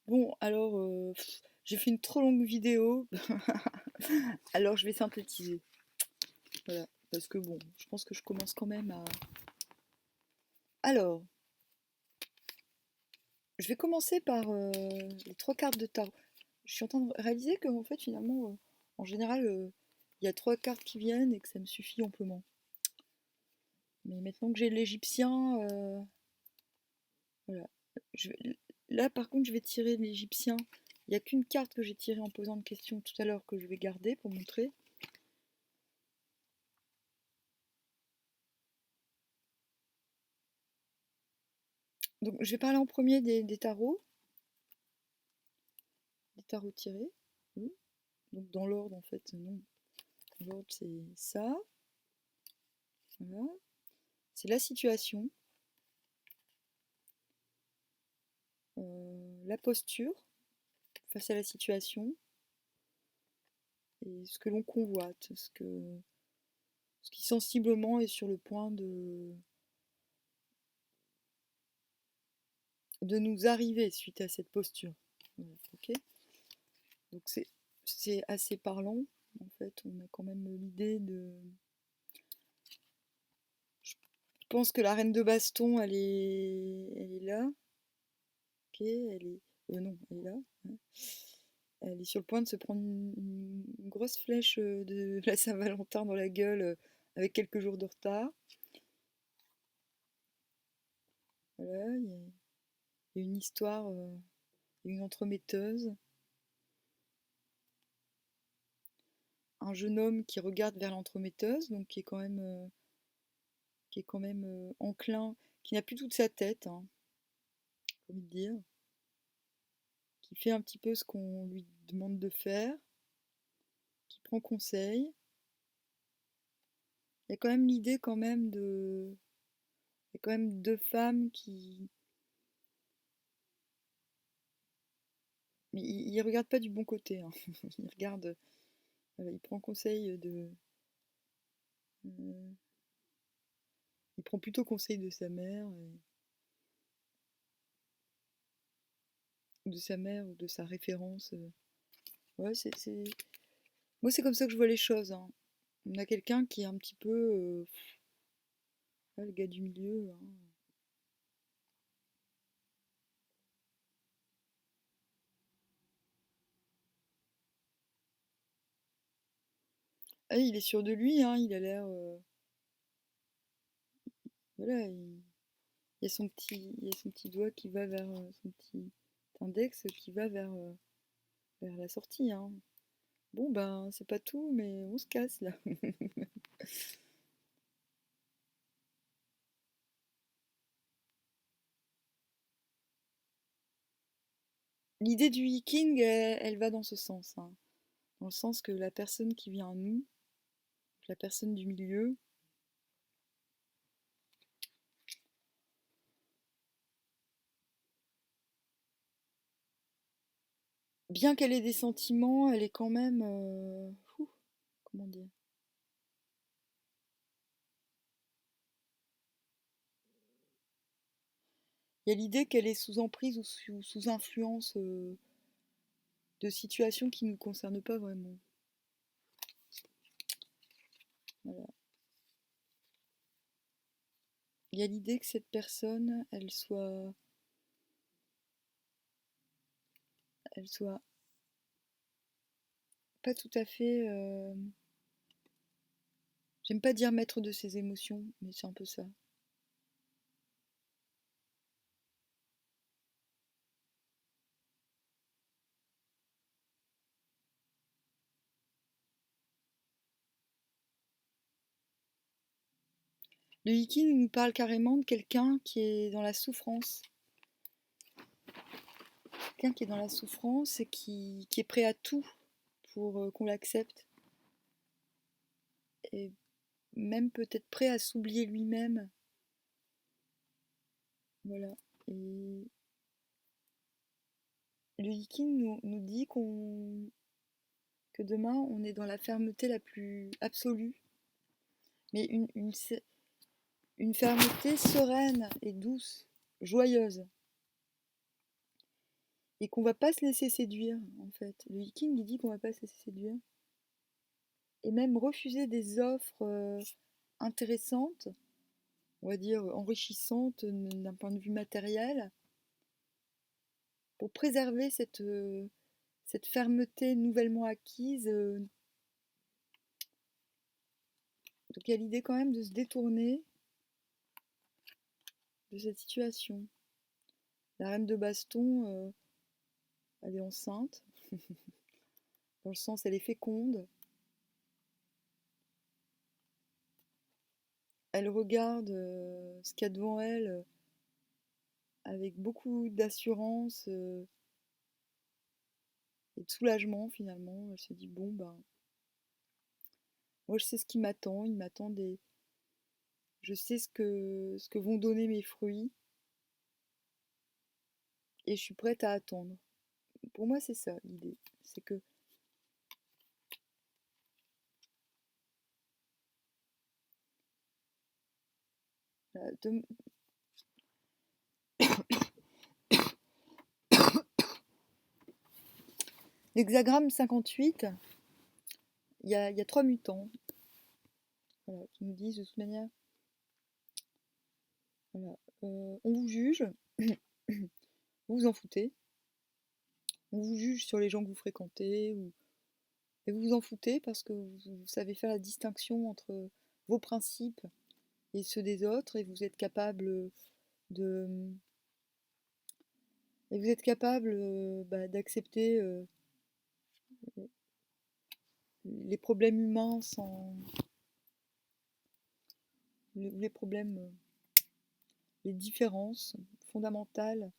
Bon, alors, j'ai fait une trop longue vidéo, alors je vais synthétiser. Voilà, parce que bon, je pense que je commence quand même à... Alors, je vais commencer par les trois cartes de tarot. Je suis en train de réaliser que, en fait, finalement, en général, il y a trois cartes qui viennent et que ça me suffit amplement. Mais maintenant que j'ai l'égyptien, voilà. Je vais- Là, par contre, je vais tirer l'égyptien. Il n'y a qu'une carte que j'ai tirée en posant une question tout à l'heure que je vais garder pour montrer. Donc, je vais parler en premier des tarots tirés. Oui. Donc, dans l'ordre, en fait, non. L'ordre, c'est ça. Voilà. C'est la situation, la posture face à la situation et ce que l'on convoite, ce qui sensiblement est sur le point de nous arriver suite à cette posture. Voilà, ok. Donc c'est assez parlant. En fait, on a quand même l'idée de. Je pense que la reine de baston, elle est là. Ok, elle est. Non, elle est là. Ouais. Elle est sur le point de se prendre une grosse flèche de la Saint-Valentin dans la gueule avec quelques jours de retard. Voilà, il y a une histoire, une entremetteuse, un jeune homme qui regarde vers l'entremetteuse, donc qui est quand même enclin, qui n'a plus toute sa tête, hein, j'ai envie de dire, qui fait un petit peu ce qu'on lui demande de faire, qui prend conseil. Il y a quand même l'idée quand même de... Il y a quand même deux femmes qui... Mais il regarde pas du bon côté, hein. Il regarde... Voilà, il prend conseil de... euh, il prend plutôt conseil de sa mère, de sa mère ou de sa référence. Ouais, moi, c'est comme ça que je vois les choses, hein. On a quelqu'un qui est un petit peu... le gars du milieu, hein. Ah, il est sûr de lui, hein, il a l'air... voilà, il y a il y a son petit doigt qui va vers... son petit index qui va vers la sortie, hein. Bon, ben, c'est pas tout, mais on se casse, là. L'idée du hiking, elle va dans ce sens, hein. Dans le sens que la personne qui vient à nous, la personne du milieu, bien qu'elle ait des sentiments, elle est quand même... comment dire? Il y a l'idée qu'elle est sous emprise ou sous influence de situations qui ne nous concernent pas vraiment. Voilà. Il y a l'idée que cette personne, elle soit pas tout à fait... j'aime pas dire maître de ses émotions, mais c'est un peu ça. Le hiking nous parle carrément de quelqu'un qui est dans la souffrance. Quelqu'un qui est dans la souffrance et qui est prêt à tout pour qu'on l'accepte. Et même peut-être prêt à s'oublier lui-même. Voilà. Et le hiking nous dit que demain, on est dans la fermeté la plus absolue. Mais une fermeté sereine et douce, joyeuse. et qu'on va pas se laisser séduire, en fait. Le Viking, il dit qu'on va pas se laisser séduire. Et même refuser des offres intéressantes, on va dire enrichissantes d'un point de vue matériel, pour préserver cette fermeté nouvellement acquise. Donc il y a l'idée quand même de se détourner de cette situation. La reine de baston, elle est enceinte, dans le sens elle est féconde. Elle regarde ce qu'il y a devant elle avec beaucoup d'assurance et de soulagement finalement. Elle se dit bon ben moi je sais ce qui m'attend, il m'attend des. Je sais ce que vont donner mes fruits et je suis prête à attendre. Pour moi c'est ça l'idée. C'est que de, l'hexagramme 58, il y a 3 mutants voilà, qui nous disent de toute manière, voilà, on vous juge, vous vous en foutez, on vous juge sur les gens que vous fréquentez, et vous vous en foutez parce que vous savez faire la distinction entre vos principes et ceux des autres, et vous êtes capable de, et vous êtes capable d'accepter les problèmes humains sans les problèmes, les différences fondamentales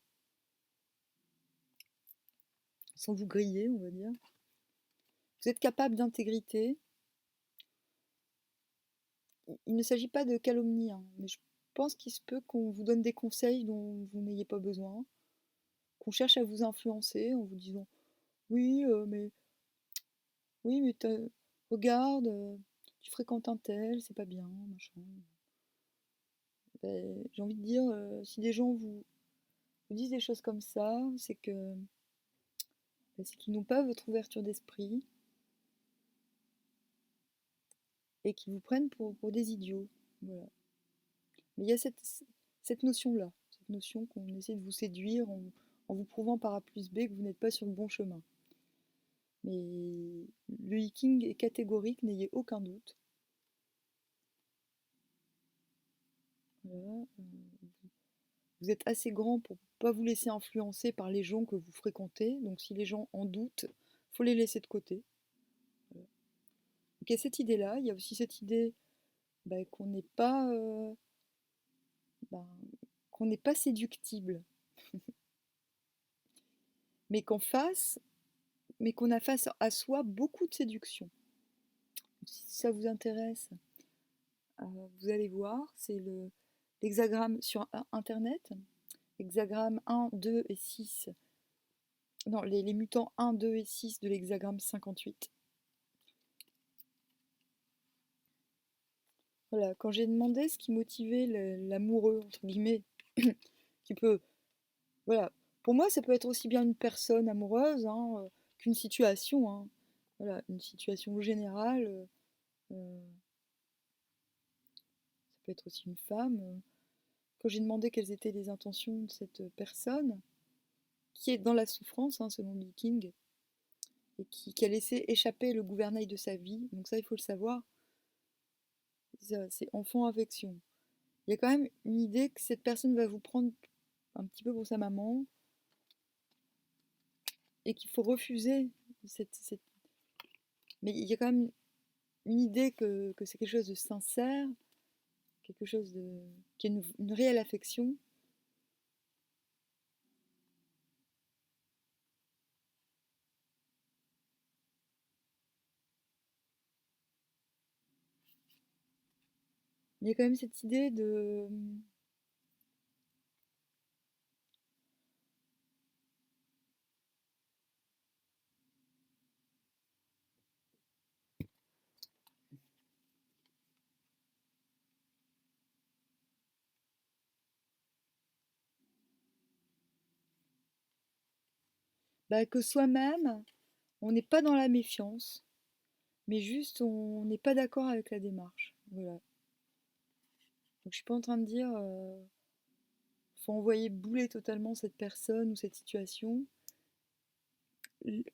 sans vous griller, on va dire. Vous êtes capable d'intégrité. Il ne s'agit pas de calomnie, hein, mais je pense qu'il se peut qu'on vous donne des conseils dont vous n'ayez pas besoin, qu'on cherche à vous influencer en vous disant oui, mais regarde, tu fréquentes un tel, c'est pas bien, machin. Ben, j'ai envie de dire, si des gens vous disent des choses comme ça, c'est qu'ils n'ont pas votre ouverture d'esprit et qu'ils vous prennent pour des idiots. Voilà. Mais il y a cette notion-là, cette notion qu'on essaie de vous séduire en vous prouvant par A plus B que vous n'êtes pas sur le bon chemin. Mais le hiking est catégorique, n'ayez aucun doute. Voilà. Vous êtes assez grand pour ne pas vous laisser influencer par les gens que vous fréquentez. Donc si les gens en doutent, il faut les laisser de côté. Voilà. Donc il y a cette idée-là. Il y a aussi cette idée qu'on n'est pas, ben, qu'on n'est pas séductible, mais mais qu'on a face à soi beaucoup de séduction. Si ça vous intéresse, vous allez voir, c'est l'hexagramme sur internet, hexagramme 1, 2 et 6. Non, les mutants 1, 2 et 6 de l'hexagramme 58. Voilà, quand j'ai demandé ce qui motivait l'amoureux, entre guillemets, qui peut, voilà, pour moi ça peut être aussi bien une personne amoureuse hein, qu'une situation, hein. Voilà, une situation générale, ça peut être aussi une femme. Quand j'ai demandé quelles étaient les intentions de cette personne, qui est dans la souffrance, hein, selon Viking, et qui a laissé échapper le gouvernail de sa vie, donc ça il faut le savoir, c'est enfant affection. Il y a quand même une idée que cette personne va vous prendre un petit peu pour sa maman et qu'il faut refuser cette. Mais il y a quand même une idée que c'est quelque chose de sincère, quelque chose de. Qui est une réelle affection. Mais il y a quand même cette idée de. Bah, que soi-même, on n'est pas dans la méfiance, mais juste on n'est pas d'accord avec la démarche. Voilà. Donc je suis pas en train de dire faut envoyer bouler totalement cette personne ou cette situation. Le,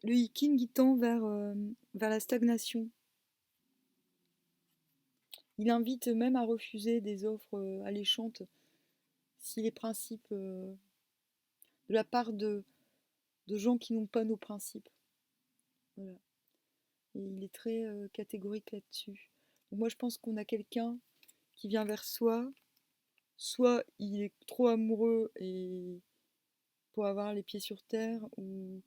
le hiking il tend vers la stagnation. Il invite même à refuser des offres alléchantes si les principes de la part de gens qui n'ont pas nos principes. Voilà. Et il est très catégorique là-dessus. Donc moi je pense qu'on a quelqu'un qui vient vers soi, soit il est trop amoureux et pour avoir les pieds sur terre, ou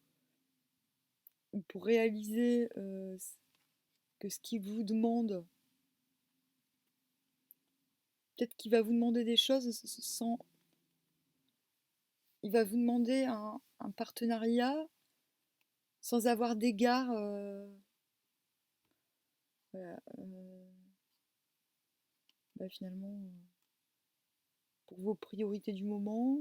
pour réaliser que ce qu'il vous demande, peut-être qu'il va vous demander des choses sans... Il va vous demander un partenariat sans avoir d'égard voilà, bah, finalement pour vos priorités du moment.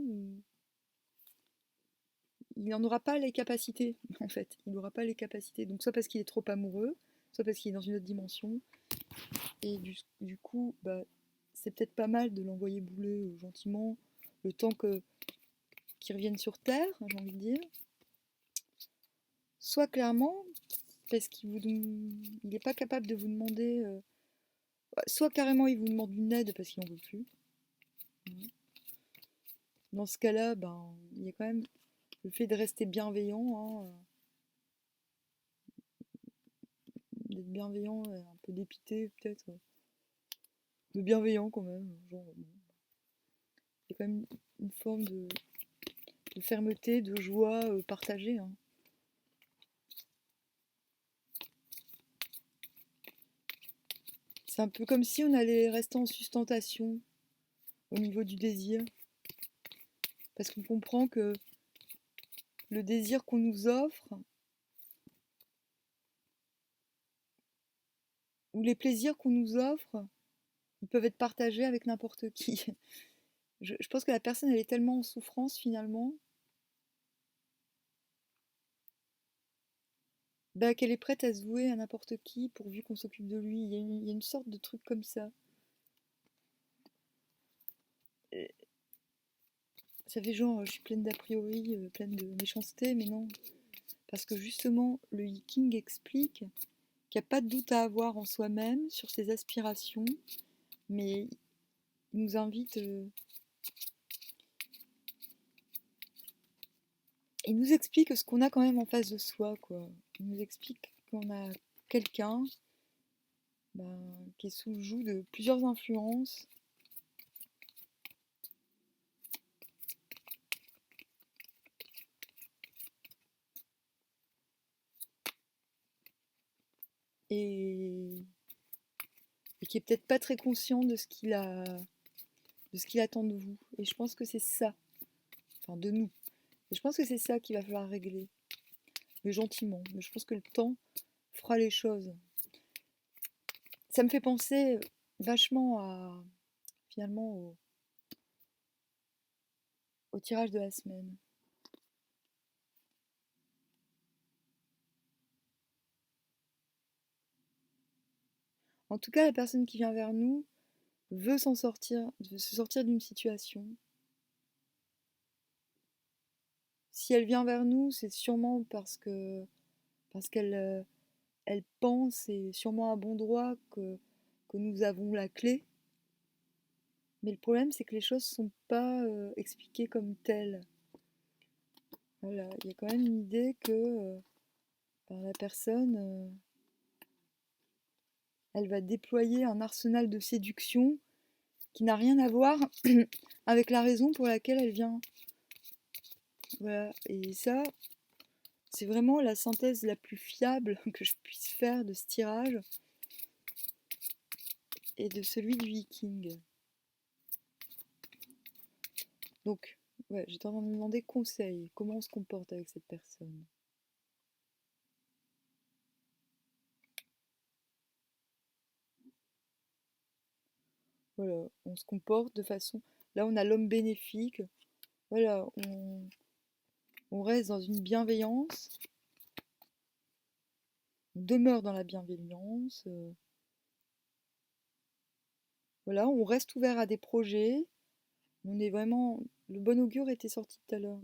Il n'en aura pas les capacités, en fait. Il n'aura pas les capacités. Donc soit parce qu'il est trop amoureux, soit parce qu'il est dans une autre dimension. Et du coup, bah, c'est peut-être pas mal de l'envoyer bouler gentiment, le temps qu'il revienne sur Terre, j'ai envie de dire. Soit clairement, parce qu'il n'est pas capable de vous demander... soit carrément il vous demande une aide parce qu'il n'en veut plus. Dans ce cas-là, ben, il y a quand même le fait de rester bienveillant, hein, d'être bienveillant, un peu dépité peut-être, de bienveillant quand même. Genre, bon, il y a quand même une forme de fermeté, de joie partagée. Hein. C'est un peu comme si on allait rester en sustentation au niveau du désir, parce qu'on comprend que le désir qu'on nous offre, ou les plaisirs qu'on nous offre, ils peuvent être partagés avec n'importe qui. Je pense que la personne, elle est tellement en souffrance finalement, bah, qu'elle est prête à se vouer à n'importe qui pourvu qu'on s'occupe de lui. Il y a une sorte de truc comme ça. Ça fait genre, je suis pleine d'a priori, pleine de méchanceté, mais non. Parce que justement, le hiking explique qu'il n'y a pas de doute à avoir en soi-même sur ses aspirations, mais il nous invite, il nous explique ce qu'on a quand même en face de soi, quoi. Il nous explique qu'on a quelqu'un ben, qui est sous le joug de plusieurs influences. Et, et qui est peut-être pas très conscient de ce qu'il attend de vous. Et je pense que c'est ça, enfin de nous. Et je pense que c'est ça qu'il va falloir régler, mais gentiment. Mais je pense que le temps fera les choses. Ça me fait penser vachement à finalement au tirage de la semaine. En tout cas, la personne qui vient vers nous veut s'en sortir, veut se sortir d'une situation. Si elle vient vers nous, c'est sûrement parce qu'elle elle pense, et sûrement à bon droit, que nous avons la clé. Mais le problème, c'est que les choses ne sont pas expliquées comme telles. Voilà, il y a quand même une idée que la personne, elle va déployer un arsenal de séduction qui n'a rien à voir avec la raison pour laquelle elle vient. Voilà, et ça, c'est vraiment la synthèse la plus fiable que je puisse faire de ce tirage et de celui du hiking. Donc, ouais, j'étais en train de me demander conseil, comment on se comporte avec cette personne. Voilà, on se comporte de façon... Là, on a l'homme bénéfique. Voilà, On reste dans une bienveillance, on demeure dans la bienveillance. Voilà, on reste ouvert à des projets. On est vraiment. Le bon augure était sorti tout à l'heure.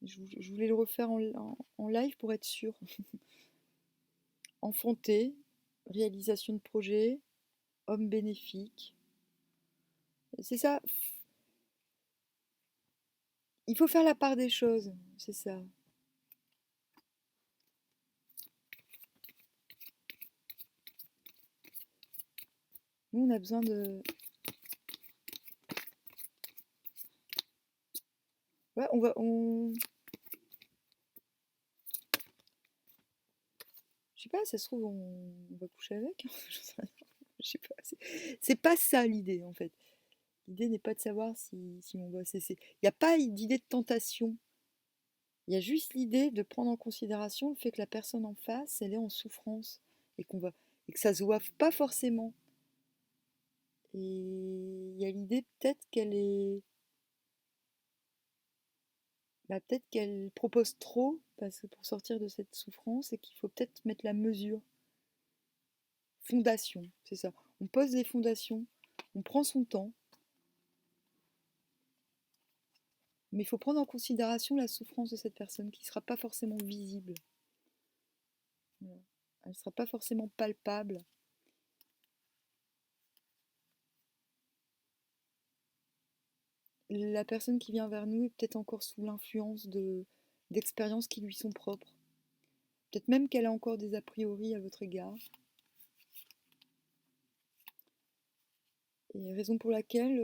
Je voulais le refaire en live pour être sûr. Enfanté, réalisation de projet, homme bénéfique. C'est ça. Il faut faire la part des choses. C'est ça. Nous, on a besoin de. Ouais, on va. Je sais pas, ça se trouve, on va coucher avec. Je sais rien. Je sais pas. C'est pas ça l'idée, en fait. L'idée n'est pas de savoir si on va cesser. Il n'y a pas d'idée de tentation. Il y a juste l'idée de prendre en considération le fait que la personne en face, elle est en souffrance et et que ça se voit pas forcément. Et il y a l'idée peut-être peut-être qu'elle propose trop parce que pour sortir de cette souffrance et qu'il faut peut-être mettre la mesure. Fondation, c'est ça. On pose les fondations, on prend son temps, mais il faut prendre en considération la souffrance de cette personne qui ne sera pas forcément visible. Voilà. Elle ne sera pas forcément palpable. La personne qui vient vers nous est peut-être encore sous l'influence d'expériences qui lui sont propres. Peut-être même qu'elle a encore des a priori à votre égard. Et raison pour laquelle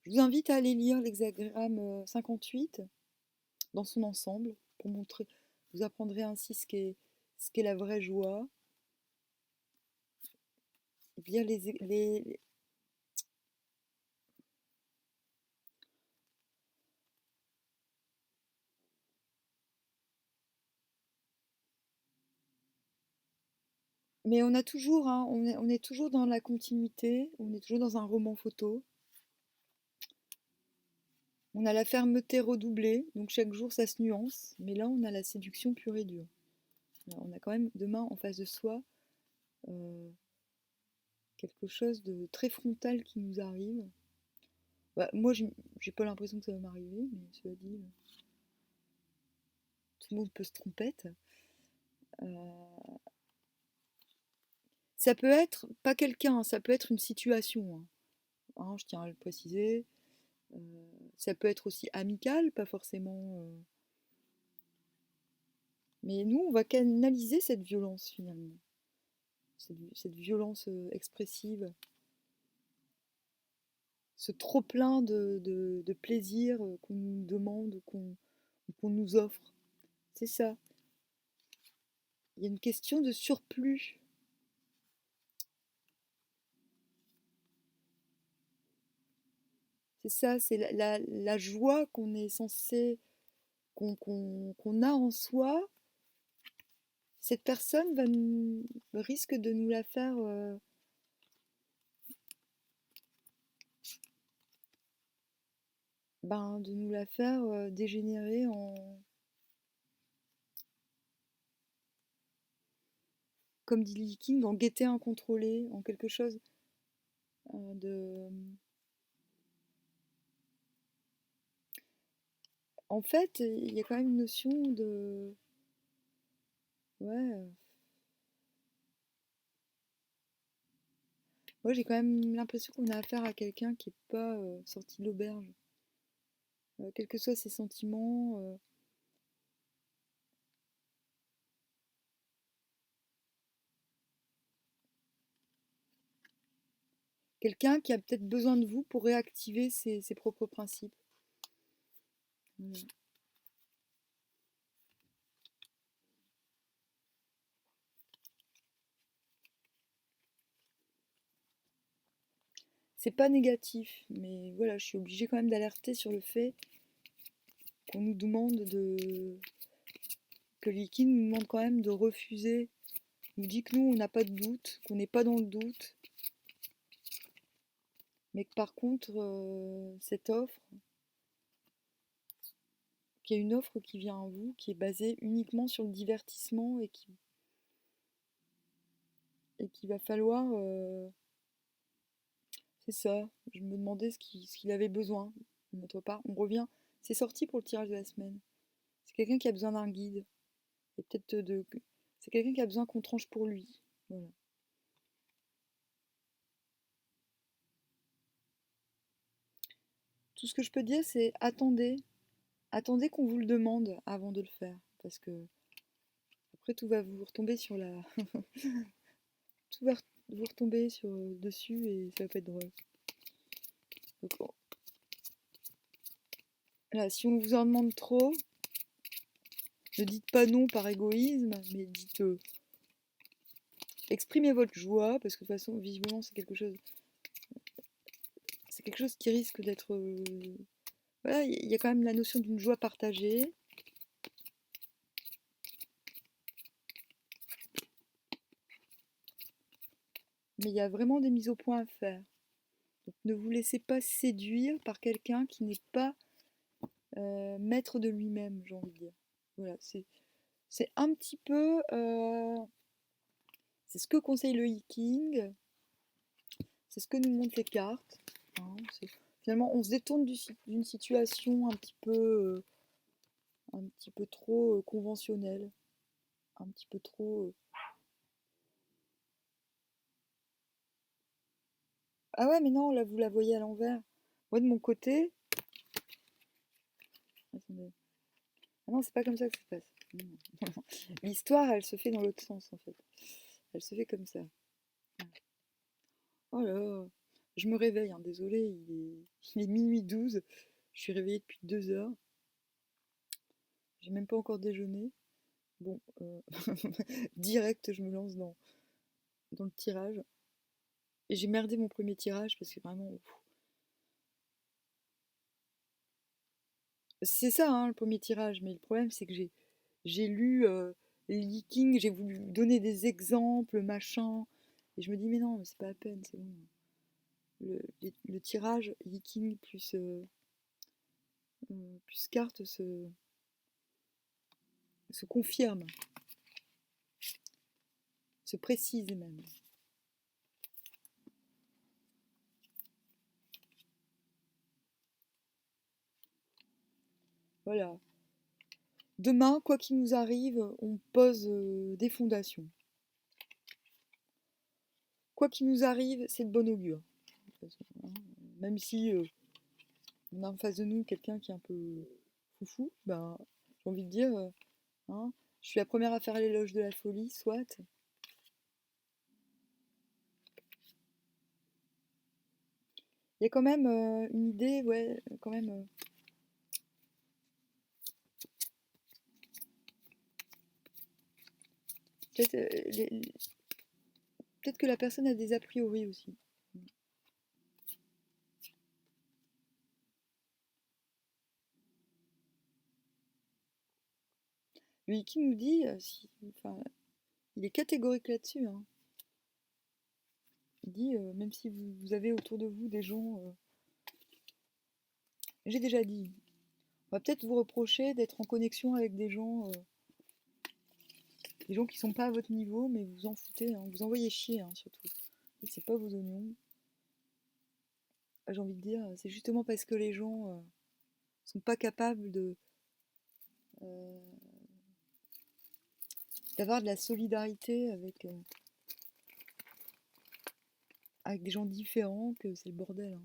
je vous invite à aller lire l'hexagramme 58 dans son ensemble pour montrer. Vous apprendrez ainsi ce qu'est la vraie joie. Lire les. Mais on a toujours, hein, on est toujours dans la continuité, on est toujours dans un roman photo. On a la fermeté redoublée, donc chaque jour ça se nuance, mais là on a la séduction pure et dure. On a quand même demain en face de soi euh, quelque chose de très frontal qui nous arrive. Bah, moi j'ai pas l'impression que ça va m'arriver, mais cela dit, tout le monde peut se tromper. Euh, Ça peut être, pas quelqu'un, ça peut être une situation, hein. Hein, je tiens à le préciser. Euh, Ça peut être aussi amical, pas forcément. Mais nous, on va canaliser cette violence finalement, cette violence expressive, ce trop-plein de plaisir qu'on nous demande, qu'on nous offre. C'est ça. Il y a une question de surplus. C'est ça, c'est la joie qu'on est censé, qu'on a en soi. Cette personne risque de nous la faire, de nous la faire dégénérer comme dit Lee King, en gaieté incontrôlée, en quelque chose de. En fait, il y a quand même une notion de. Ouais. Moi, j'ai quand même l'impression qu'on a affaire à quelqu'un qui n'est pas sorti de l'auberge. Quels que soient ses sentiments. Quelqu'un qui a peut-être besoin de vous pour réactiver ses propres principes. Voilà. C'est pas négatif, mais voilà, je suis obligée quand même d'alerter sur le fait qu'on nous demande de. Que Likin nous demande quand même de refuser. Il nous dit que nous, on n'a pas de doute, qu'on n'est pas dans le doute, mais que par contre, cette offre, qu'il y a une offre qui vient à vous, qui est basée uniquement sur le divertissement et qu'il va falloir... c'est ça, je me demandais ce qu'il avait besoin de notre part. On revient, c'est sorti pour le tirage de la semaine. C'est quelqu'un qui a besoin d'un guide. Et peut-être c'est quelqu'un qui a besoin qu'on tranche pour lui. Voilà. Tout ce que je peux dire, c'est attendez. Attendez qu'on vous le demande avant de le faire. Parce que après, tout va vous retomber sur la. Tout va vous retomber dessus et ça va pas être drôle. Donc, là, si on vous en demande trop, ne dites pas non par égoïsme, mais dites exprimez votre joie, parce que de toute façon, visiblement, c'est quelque chose qui risque d'être. Voilà, il y a quand même la notion d'une joie partagée. Mais il y a vraiment des mises au point à faire. Donc, ne vous laissez pas séduire par quelqu'un qui n'est pas maître de lui-même, j'ai envie de dire. Voilà, c'est un petit peu. C'est ce que conseille le hiking, c'est ce que nous montrent les cartes. Hein, finalement, on se détourne d'une situation un petit peu trop conventionnelle, un petit peu trop. Ah ouais, mais non, là, vous la voyez à l'envers. Moi, de mon côté. Attendez. Ah non, c'est pas comme ça que ça se passe. Non. L'histoire, elle se fait dans l'autre sens, en fait. Elle se fait comme ça. Oh là là, je me réveille, hein, désolé, il est minuit 12. Je suis réveillée depuis 2 heures. J'ai même pas encore déjeuné. Bon, direct, je me lance dans le tirage. Et j'ai merdé mon premier tirage parce que vraiment. C'est ça, hein, le premier tirage. Mais le problème, c'est que j'ai lu Leaking, j'ai voulu donner des exemples, machin. Et je me dis, mais non, mais c'est pas la peine, c'est bon. Le tirage Leaking plus carte se confirme, se précise même. Voilà. Demain, quoi qu'il nous arrive, on pose des fondations. Quoi qu'il nous arrive, c'est de bon augure. Hein. Même si on a en face de nous quelqu'un qui est un peu foufou, ben, j'ai envie de dire, hein, je suis la première à faire l'éloge de la folie, soit. Il y a quand même une idée, ouais, quand même. Peut-être peut-être que la personne a des a priori aussi. Lui qui nous dit, enfin, il est catégorique là-dessus. Hein. Il dit, même si vous avez autour de vous des gens, j'ai déjà dit, on va peut-être vous reprocher d'être en connexion avec des gens qui sont pas à votre niveau, mais vous en foutez, hein, vous envoyez chier hein, surtout. C'est pas vos oignons. J'ai envie de dire, c'est justement parce que les gens sont pas capables euh, d'avoir de la solidarité avec des gens différents que c'est le bordel.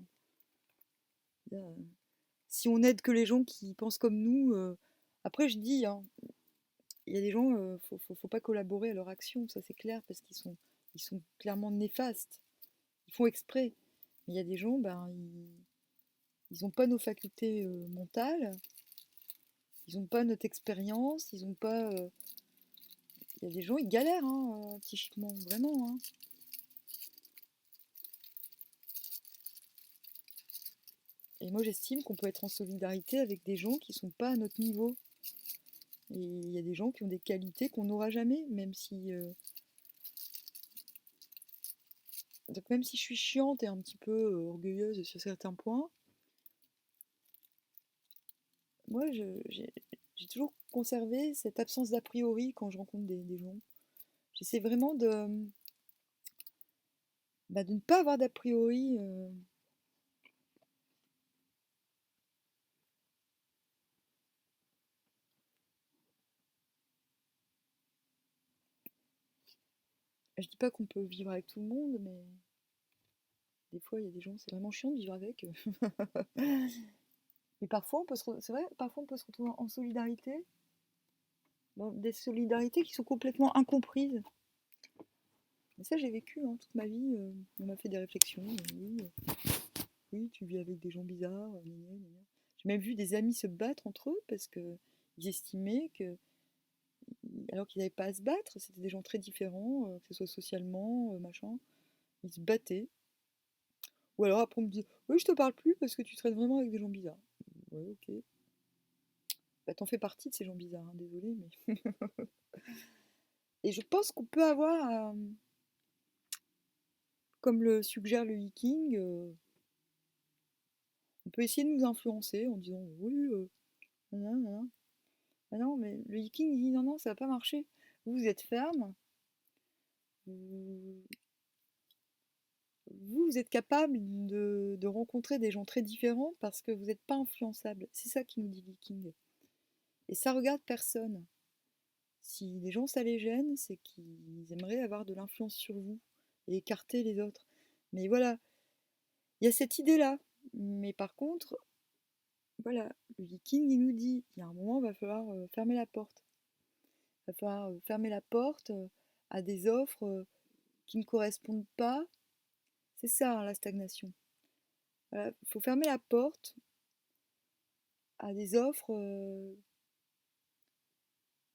Hein. Si on aide que les gens qui pensent comme nous, après je dis, hein, il y a des gens, faut pas collaborer à leur action, ça c'est clair, parce ils sont clairement néfastes. Ils font exprès. Mais il y a des gens, ben, ils ont pas nos facultés mentales, ils ont pas notre expérience, ils ont pas. Il y a des gens, ils galèrent hein, psychiquement, vraiment. Hein. Et moi j'estime qu'on peut être en solidarité avec des gens qui sont pas à notre niveau. Et il y a des gens qui ont des qualités qu'on n'aura jamais, même si. Donc même si je suis chiante et un petit peu orgueilleuse sur certains points, moi, j'ai toujours conservé cette absence d'a priori quand je rencontre des gens. J'essaie vraiment de ne pas avoir d'a priori. Je dis pas qu'on peut vivre avec tout le monde, mais des fois, il y a des gens, c'est vraiment chiant de vivre avec. Mais parfois, c'est vrai, parfois on peut se retrouver en solidarité, dans des solidarités qui sont complètement incomprises. Et ça, j'ai vécu hein, toute ma vie. On m'a fait des réflexions. Oui, oui, tu vis avec des gens bizarres. Gna gna gna. J'ai même vu des amis se battre entre eux parce que ils estimaient que, alors qu'ils n'avaient pas à se battre, c'était des gens très différents, que ce soit socialement, machin. Ils se battaient. Ou alors après on me dit, oui, je te parle plus parce que tu traites vraiment avec des gens bizarres. Ouais, ok. Bah, t'en fais partie de ces gens bizarres, hein, désolé, mais. Et je pense qu'on peut avoir, comme le suggère le Viking, on peut essayer de nous influencer en disant oui, nan, nan, nan. Ah non, mais le Viking dit non, non, ça va pas marcher. Vous êtes ferme, vous, vous êtes capable de rencontrer des gens très différents parce que vous n'êtes pas influençable. C'est ça qui nous dit Viking. Et ça regarde personne. Si les gens ça les gêne, c'est qu'ils aimeraient avoir de l'influence sur vous et écarter les autres. Mais voilà, il y a cette idée-là. Mais par contre, voilà, le Viking, il nous dit, il y a un moment, il va falloir fermer la porte. Il va falloir fermer la porte à des offres qui ne correspondent pas. C'est ça, hein, la stagnation. Voilà, il faut fermer la porte à des offres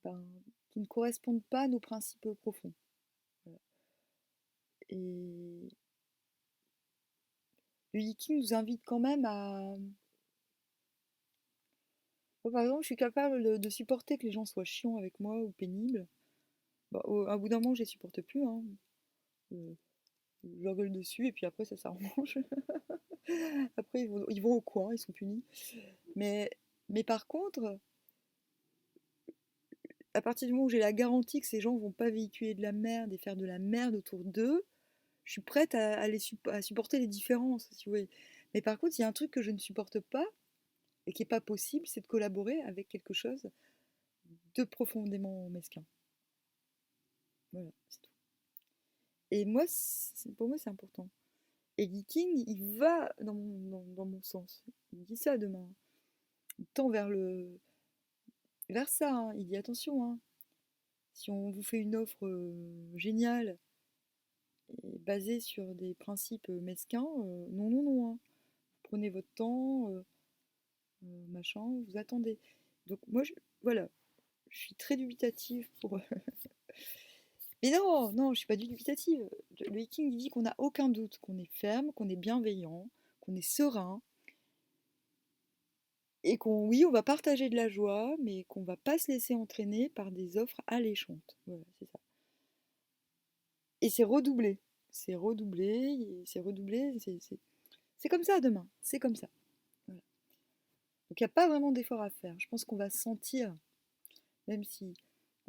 ben, qui ne correspondent pas à nos principes profonds. Voilà. Et le Viking nous invite quand même à... Moi, par exemple, je suis capable de supporter que les gens soient chiants avec moi ou pénibles. Bah, à bout d'un moment, je les supporte plus. Hein. Euh, je leur gueule dessus et puis après, ça s'arrange. Après, ils vont au coin, ils sont punis. Mais, mais par contre, à partir du moment où j'ai la garantie que ces gens vont pas véhiculer de la merde et faire de la merde autour d'eux, je suis prête à supporter les différences, si vous voulez. Mais par contre, il y a un truc que je ne supporte pas et qui n'est pas possible, c'est de collaborer avec quelque chose de profondément mesquin. Voilà, c'est tout. Et moi, pour moi, c'est important. Et Viking, il va dans mon sens. Il dit ça demain. Il tend vers ça. Hein. Il dit attention, hein. Si on vous fait une offre géniale et basée sur des principes mesquins, non, non, non. Hein. Prenez votre temps, machin, vous attendez. Donc moi, voilà, je suis très dubitative pour... Mais non, non, je suis pas dubitative. Le Viking dit qu'on n'a aucun doute, qu'on est ferme, qu'on est bienveillant, qu'on est serein, et qu'on, oui, on va partager de la joie, mais qu'on va pas se laisser entraîner par des offres alléchantes. Voilà, c'est ça. Et c'est redoublé. C'est redoublé, c'est redoublé, c'est comme ça demain, c'est comme ça. Voilà. Donc il n'y a pas vraiment d'effort à faire. Je pense qu'on va sentir, même si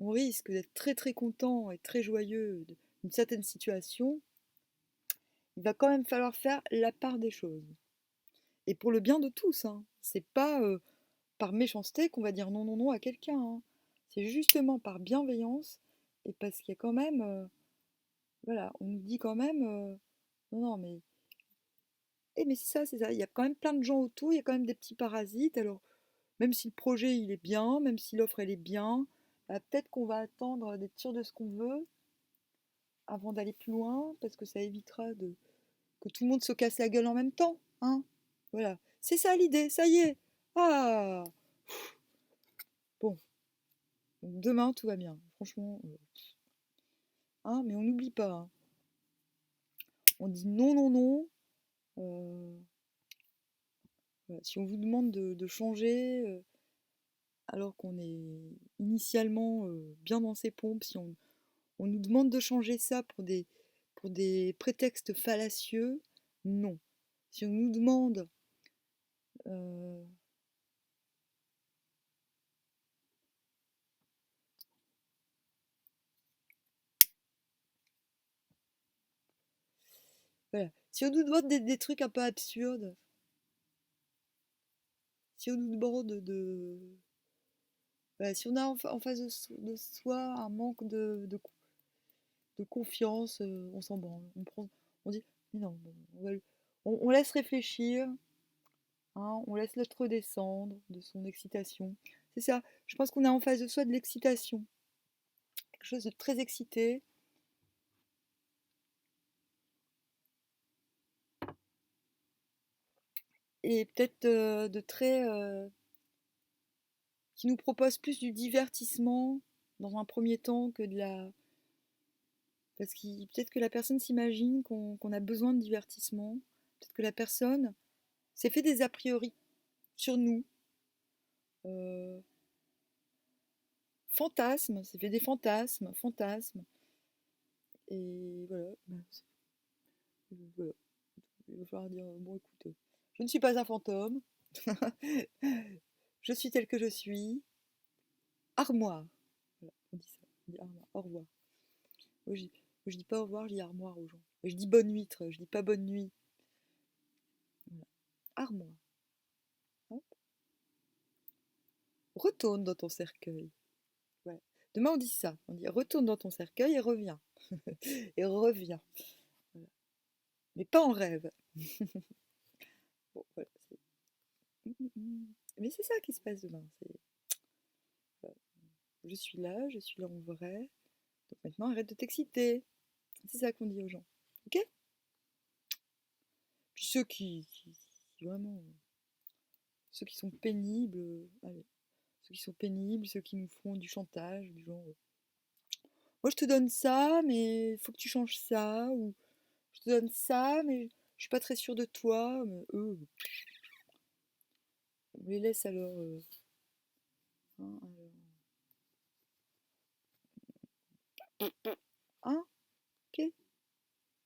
on risque d'être très très content et très joyeux d'une certaine situation, il va quand même falloir faire la part des choses. Et pour le bien de tous, hein. C'est pas par méchanceté qu'on va dire non non non à quelqu'un. Hein. C'est justement par bienveillance et parce qu'il y a quand même, voilà, on nous dit quand même, non non mais, mais c'est ça, il y a quand même plein de gens autour, il y a quand même des petits parasites. Alors même si le projet il est bien, même si l'offre elle est bien, bah, peut-être qu'on va attendre d'être sûr de ce qu'on veut avant d'aller plus loin, parce que ça évitera que tout le monde se casse la gueule en même temps. Hein. Voilà. C'est ça l'idée, ça y est. Ah bon, donc demain tout va bien. Franchement, hein, mais on n'oublie pas. Hein. On dit non, non, non. Euh, voilà. Si on vous demande de changer, alors qu'on est initialement bien dans ses pompes, si on nous demande de changer ça pour des prétextes fallacieux, non. Si on nous demande, euh, Voilà. Si on nous demande des trucs un peu absurdes, si on nous demande voilà, si on a en face de soi un manque de confiance, on s'en branle. On dit, mais non, bon, on laisse réfléchir, hein, on laisse l'autre redescendre de son excitation. C'est ça. Je pense qu'on a en face de soi de l'excitation. Quelque chose de très excité. Et peut-être de très qui nous propose plus du divertissement dans un premier temps que de la parce que peut-être que la personne s'imagine qu'on a besoin de divertissement, peut-être que la personne s'est fait des a priori sur nous, euh, fantasmes, s'est fait des fantasmes, et voilà, voilà. Il va falloir dire bon écoute, je ne suis pas un fantôme, je suis tel que je suis, armoire, voilà, on dit ça, on dit armoire, au revoir. Moi, je dis pas au revoir, je dis armoire aux gens. Et je dis bonne huître, je dis pas bonne nuit. Voilà. Armoire. Hop. Retourne dans ton cercueil. Ouais. Demain, on dit ça. On dit retourne dans ton cercueil et reviens. Et reviens. Voilà. Mais pas en rêve. Bon, voilà, mais c'est ça qui se passe demain. Voilà. Je suis là en vrai. Donc maintenant, arrête de t'exciter. C'est ça qu'on dit aux gens. Ok. Puis vraiment, ceux qui sont pénibles, allez, ceux qui sont pénibles, ceux qui nous font du chantage, du genre, moi je te donne ça, mais il faut que tu changes ça, ou je te donne ça, mais je suis pas très sûre de toi, mais eux, on les laisse alors, hein, alors.